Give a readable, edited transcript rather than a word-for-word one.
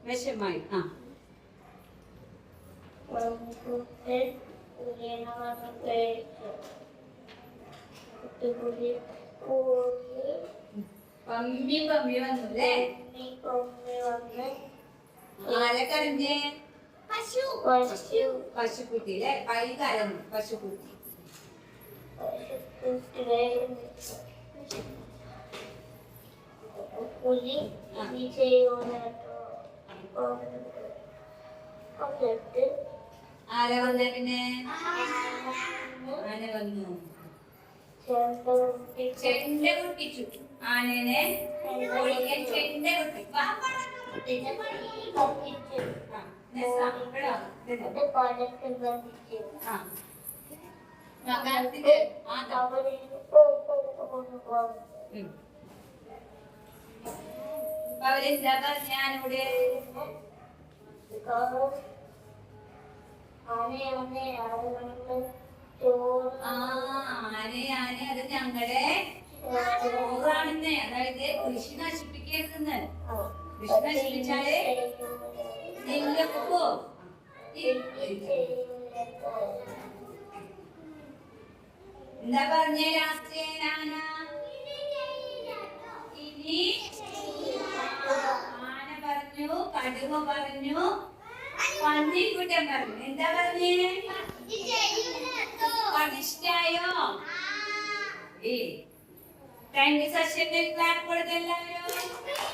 വിഷമായി പമ്മി പമ്മി വന്നു അല്ലേ? ആരെ കരഞ്ഞേ? പശുക്കുട്ടി അല്ലേ? കൈ കരഞ്ഞു പശുക്കുട്ടി. ആരെ വന്നേ പിന്നെ? ആന വന്നു ചെണ്ട പൊട്ടിച്ചു. ആനേനെ ചെണ്ട അവരെന്താ ഞാനിവിടെ അത് ഞങ്ങളുടെ ചോറാണെന്ന്. അതായത് കൃഷി നശിപ്പിക്കരുതെന്ന്. കൃഷി നശിപ്പിച്ചാല് നെല്ലൊക്കെ പോവും. എന്താ പറഞ്ഞേ ലാസ്റ്റ് ആന? ഇനി ആന പറഞ്ഞു, കടുവ പറഞ്ഞു, പന്നിക്കുട്ടൻ പറഞ്ഞു. എന്താ പറഞ്ഞേ? ഇഷ്ടായോ? Thank you. സെഷനിൽ ക്ലാപ്പ് കൊടുത്തെല്ലാവരും.